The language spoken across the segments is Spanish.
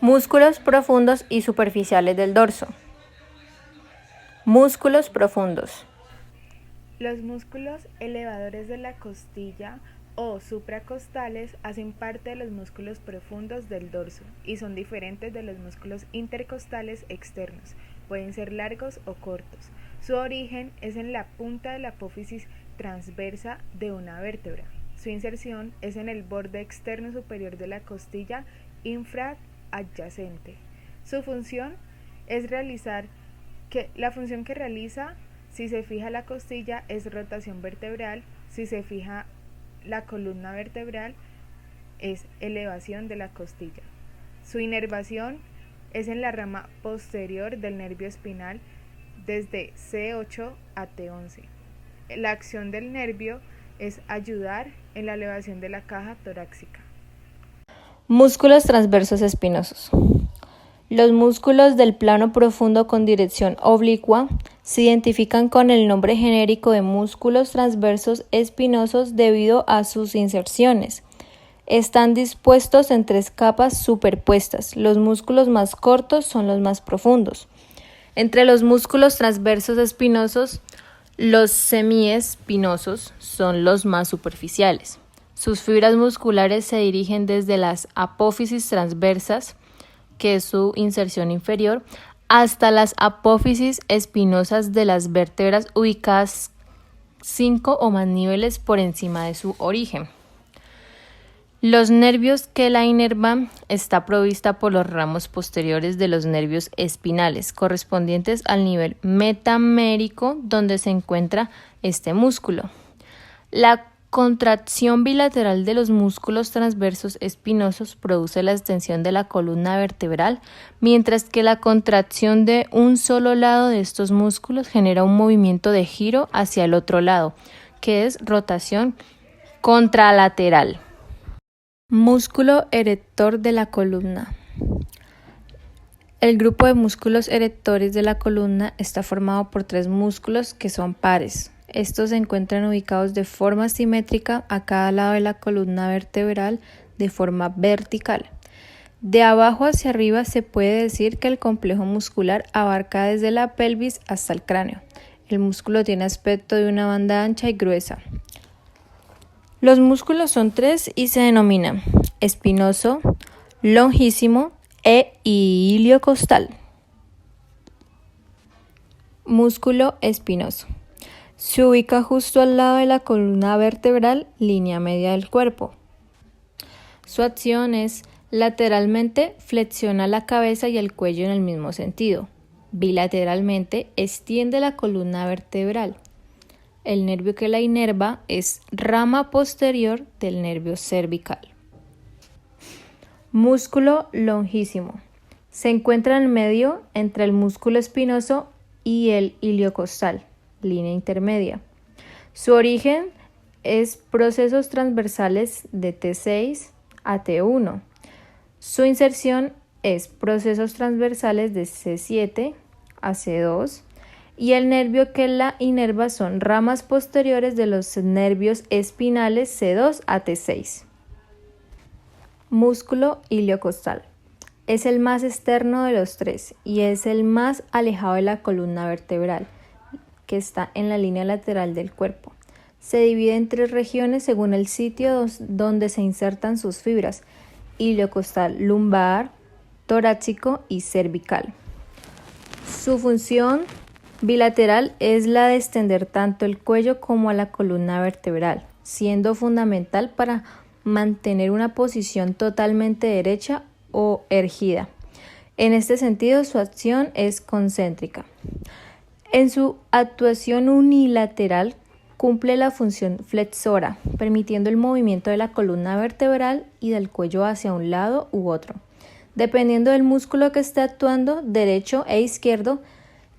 Músculos profundos y superficiales del dorso. Músculos profundos. Los músculos elevadores de la costilla o supracostales hacen parte de los músculos profundos del dorso y son diferentes de los músculos intercostales externos. Pueden ser largos o cortos. Su origen es en la punta de la apófisis transversa de una vértebra. Su inserción es en el borde externo superior de la costilla infraadyacente. Su función es la función que realiza, si se fija la costilla, es rotación vertebral. Si se fija la columna vertebral, es elevación de la costilla. Su inervación es en la rama posterior del nervio espinal desde C8 a T11. La acción del nervio es ayudar en la elevación de la caja torácica. Músculos transversos espinosos. Los músculos del plano profundo con dirección oblicua se identifican con el nombre genérico de músculos transversos espinosos debido a sus inserciones. Están dispuestos en 3 capas superpuestas. Los músculos más cortos son los más profundos. Entre los músculos transversos espinosos, los semiespinosos son los más superficiales. Sus fibras musculares se dirigen desde las apófisis transversas, que es su inserción inferior, hasta las apófisis espinosas de las vértebras ubicadas 5 o más niveles por encima de su origen. Los nervios que la inervan está provista por los ramos posteriores de los nervios espinales, correspondientes al nivel metamérico donde se encuentra este músculo. La contracción bilateral de los músculos transversos espinosos produce la extensión de la columna vertebral, mientras que la contracción de un solo lado de estos músculos genera un movimiento de giro hacia el otro lado, que es rotación contralateral. Músculo erector de la columna. El grupo de músculos erectores de la columna está formado por 3 músculos que son pares. Estos se encuentran ubicados de forma simétrica a cada lado de la columna vertebral de forma vertical. De abajo hacia arriba se puede decir que el complejo muscular abarca desde la pelvis hasta el cráneo. El músculo tiene aspecto de una banda ancha y gruesa. Los músculos son 3 y se denominan espinoso, longísimo e iliocostal. Músculo espinoso. Se ubica justo al lado de la columna vertebral, línea media del cuerpo. Su acción es lateralmente flexiona la cabeza y el cuello en el mismo sentido. Bilateralmente extiende la columna vertebral. El nervio que la inerva es rama posterior del nervio cervical. Músculo longísimo. Se encuentra en medio entre el músculo espinoso y el iliocostal, línea intermedia. Su origen es procesos transversales de T6 a T1. Su inserción es procesos transversales de C7 a C2 y el nervio que la inerva son ramas posteriores de los nervios espinales C2 a T6. Músculo iliocostal. Es el más externo de los 3 y es el más alejado de la columna vertebral, que está en la línea lateral del cuerpo. Se divide en 3 regiones según el sitio donde se insertan sus fibras: iliocostal lumbar, torácico y cervical. Su función bilateral es la de extender tanto el cuello como a la columna vertebral, siendo fundamental para mantener una posición totalmente derecha o erguida. En este sentido, su acción es concéntrica. En su actuación unilateral cumple la función flexora, permitiendo el movimiento de la columna vertebral y del cuello hacia un lado u otro. Dependiendo del músculo que esté actuando, derecho e izquierdo,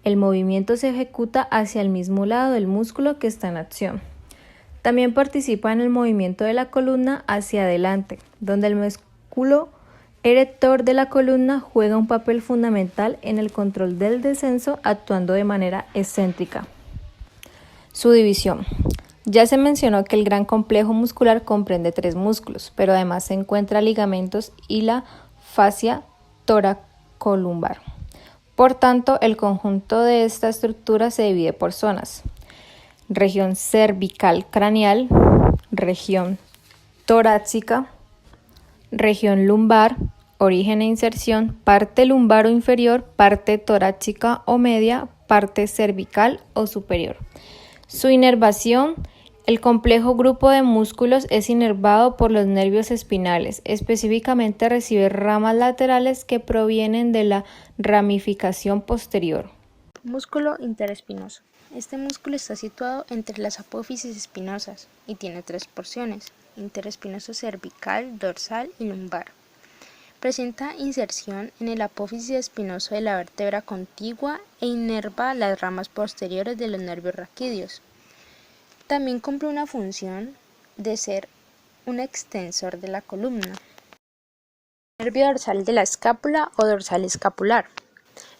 el movimiento se ejecuta hacia el mismo lado del músculo que está en acción. También participa en el movimiento de la columna hacia adelante, donde el músculo erector de la columna juega un papel fundamental en el control del descenso, actuando de manera excéntrica. Su división. Ya se mencionó que el gran complejo muscular comprende 3 músculos, pero además se encuentran ligamentos y la fascia toracolumbar. Por tanto, el conjunto de esta estructura se divide por zonas: región cervical craneal, región torácica, región lumbar, origen e inserción, parte lumbar o inferior, parte torácica o media, parte cervical o superior. Su inervación: el complejo grupo de músculos es inervado por los nervios espinales, específicamente recibe ramas laterales que provienen de la ramificación posterior. Músculo interespinoso. Este músculo está situado entre las apófisis espinosas y tiene 3 porciones: interespinoso cervical, dorsal y lumbar. Presenta inserción en el apófisis espinoso de la vértebra contigua e inerva las ramas posteriores de los nervios raquídeos. También cumple una función de ser un extensor de la columna. Nervio dorsal de la escápula o dorsal escapular.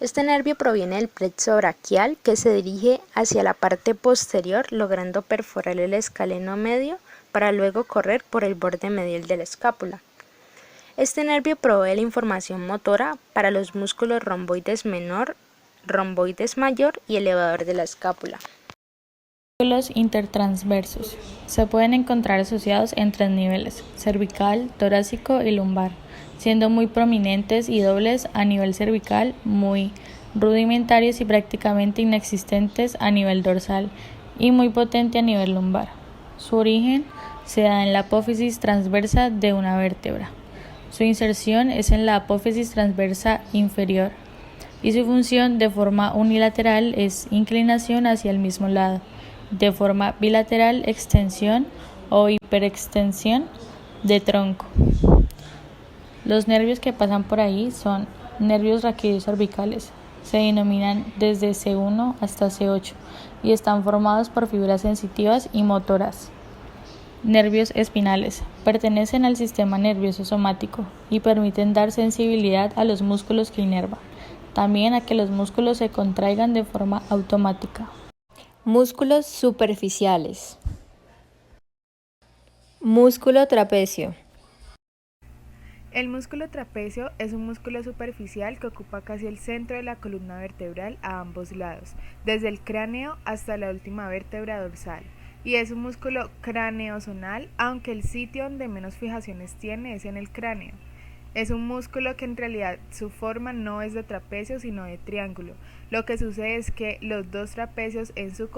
Este nervio proviene del plexo braquial que se dirige hacia la parte posterior logrando perforar el escaleno medio para luego correr por el borde medial de la escápula. Este nervio provee la información motora para los músculos romboides menor, romboides mayor y elevador de la escápula. Músculos intertransversos. Se pueden encontrar asociados en 3 niveles: cervical, torácico y lumbar, siendo muy prominentes y dobles a nivel cervical, muy rudimentarios y prácticamente inexistentes a nivel dorsal y muy potente a nivel lumbar. Su origen se da en la apófisis transversa de una vértebra. Su inserción es en la apófisis transversa inferior y su función de forma unilateral es inclinación hacia el mismo lado, de forma bilateral extensión o hiperextensión de tronco. Los nervios que pasan por ahí son nervios raquídeos cervicales. Se denominan desde C1 hasta C8 y están formados por fibras sensitivas y motoras. Nervios espinales. Pertenecen al sistema nervioso somático y permiten dar sensibilidad a los músculos que inervan, también a que los músculos se contraigan de forma automática. Músculos superficiales. Músculo trapecio. El músculo trapecio es un músculo superficial que ocupa casi el centro de la columna vertebral a ambos lados, desde el cráneo hasta la última vértebra dorsal, y es un músculo craneozonal, aunque el sitio donde menos fijaciones tiene es en el cráneo. Es un músculo que en realidad su forma no es de trapecio sino de triángulo. Lo que sucede es que los dos trapecios en su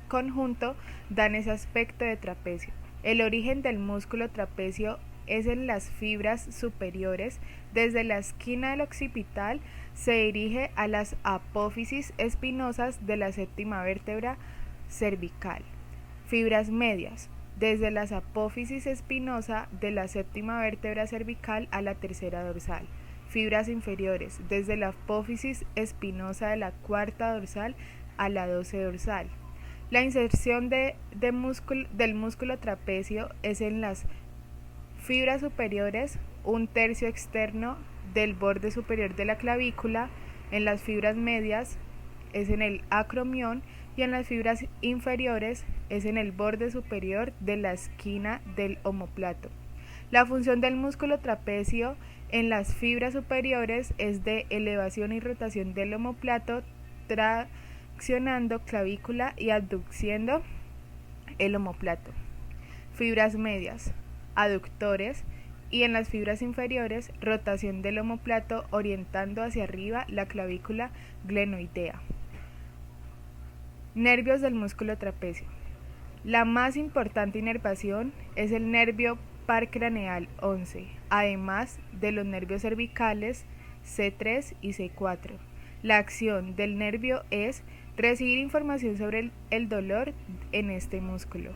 conjunto dan ese aspecto de trapecio. El origen del músculo trapecio es en las fibras superiores. Desde la esquina del occipital se dirige a las apófisis espinosas de la séptima vértebra cervical. Fibras medias. Desde las apófisis espinosa de la séptima vértebra cervical a la tercera dorsal. Fibras inferiores, desde la apófisis espinosa de la cuarta dorsal a la 12 dorsal. La inserción del músculo trapecio es en las fibras superiores, un tercio externo del borde superior de la clavícula. En las fibras medias es en el acromión y en las fibras inferiores es en el borde superior de la esquina del omóplato. La función del músculo trapecio en las fibras superiores es de elevación y rotación del omóplato, traccionando clavícula y abduciendo el omóplato. Fibras medias, aductores, y en las fibras inferiores, rotación del omóplato orientando hacia arriba la clavícula glenoidea. Nervios del músculo trapecio. La más importante inervación es el nervio parcraneal 11, además de los nervios cervicales C3 y C4. La acción del nervio es recibir información sobre el dolor en este músculo.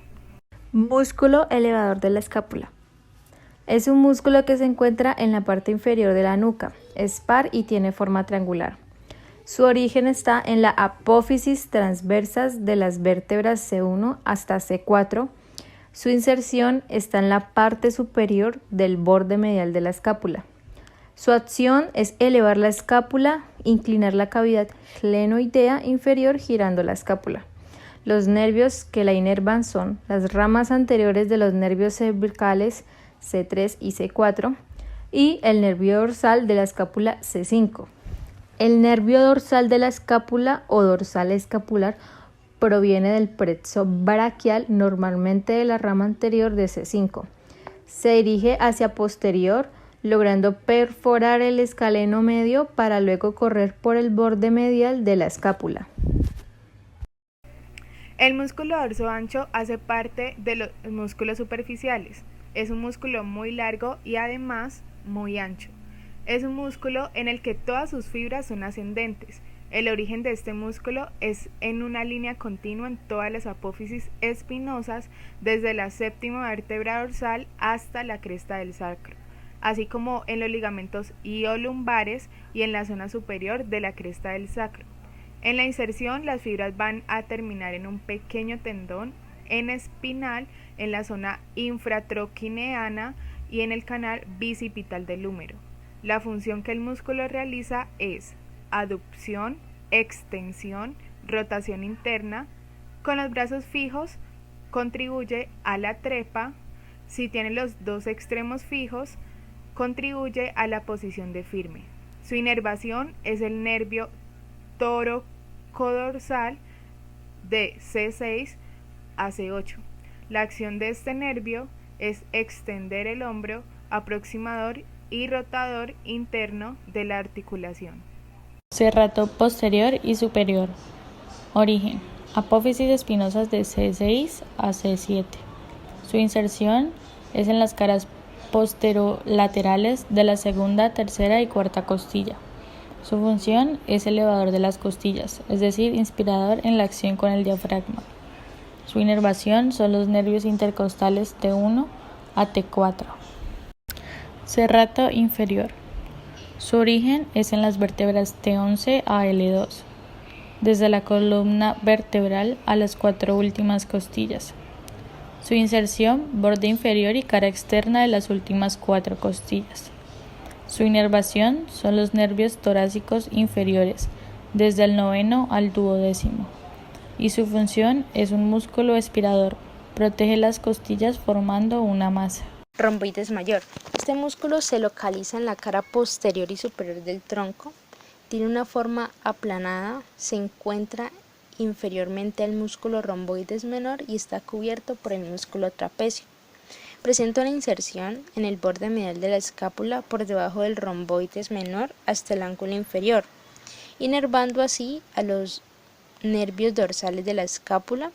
Músculo elevador de la escápula. Es un músculo que se encuentra en la parte inferior de la nuca, es par y tiene forma triangular. Su origen está en la apófisis transversas de las vértebras C1 hasta C4. Su inserción está en la parte superior del borde medial de la escápula. Su acción es elevar la escápula, inclinar la cavidad glenoidea inferior girando la escápula. Los nervios que la inervan son las ramas anteriores de los nervios cervicales C3 y C4, y el nervio dorsal de la escápula C5. El nervio dorsal de la escápula o dorsal escapular proviene del plexo braquial, normalmente de la rama anterior de C5. Se dirige hacia posterior, logrando perforar el escaleno medio para luego correr por el borde medial de la escápula. El músculo dorso ancho hace parte de los músculos superficiales. Es un músculo muy largo y además muy ancho. Es un músculo en el que todas sus fibras son ascendentes. El origen de este músculo es en una línea continua en todas las apófisis espinosas, desde la séptima vértebra dorsal hasta la cresta del sacro, así como en los ligamentos iolumbares y en la zona superior de la cresta del sacro. En la inserción, las fibras van a terminar en un pequeño tendón en espinal en la zona infratroquineana y en el canal bicipital del húmero. La función que el músculo realiza es aducción, extensión, rotación interna. Con los brazos fijos contribuye a la trepa. Si tiene los dos extremos fijos, contribuye a la posición de firme. Su inervación es el nervio torocodorsal de C6 a C8. La acción de este nervio es extender el hombro aproximador y rotador interno de la articulación. Serrato posterior y superior. Origen: apófisis espinosas de C6 a C7. Su inserción es en las caras posterolaterales de la segunda, tercera y cuarta costilla. Su función es elevador de las costillas, es decir, inspirador en la acción con el diafragma. Su inervación son los nervios intercostales T1 a T4. Serrato inferior. Su origen es en las vértebras T11 a L2, desde la columna vertebral a las cuatro últimas costillas. Su inserción, borde inferior y cara externa de las últimas cuatro costillas. Su inervación son los nervios torácicos inferiores, desde el noveno al duodécimo. Y su función es un músculo espirador, protege las costillas formando una masa. Romboides mayor. Este músculo se localiza en la cara posterior y superior del tronco. Tiene una forma aplanada, se encuentra inferiormente al músculo romboides menor y está cubierto por el músculo trapecio. Presenta una inserción en el borde medial de la escápula por debajo del romboides menor hasta el ángulo inferior, inervando así a los nervios dorsales de la escápula.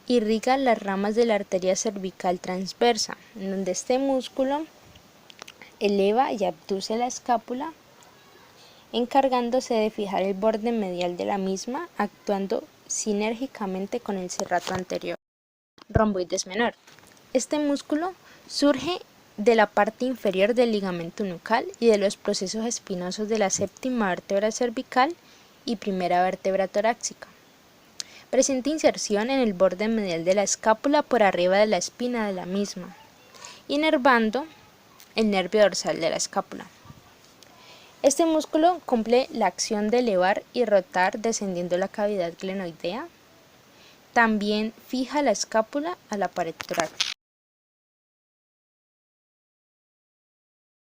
Irriga las ramas de la arteria cervical transversa, en donde este músculo eleva y abduce la escápula, encargándose de fijar el borde medial de la misma, actuando sinérgicamente con el serrato anterior. Romboides menor. Este músculo surge de la parte inferior del ligamento nucal y de los procesos espinosos de la séptima vértebra cervical y primera vértebra torácica. Presenta inserción en el borde medial de la escápula por arriba de la espina de la misma, inervando el nervio dorsal de la escápula. Este músculo cumple la acción de elevar y rotar descendiendo la cavidad glenoidea. También fija la escápula a la pared torácica.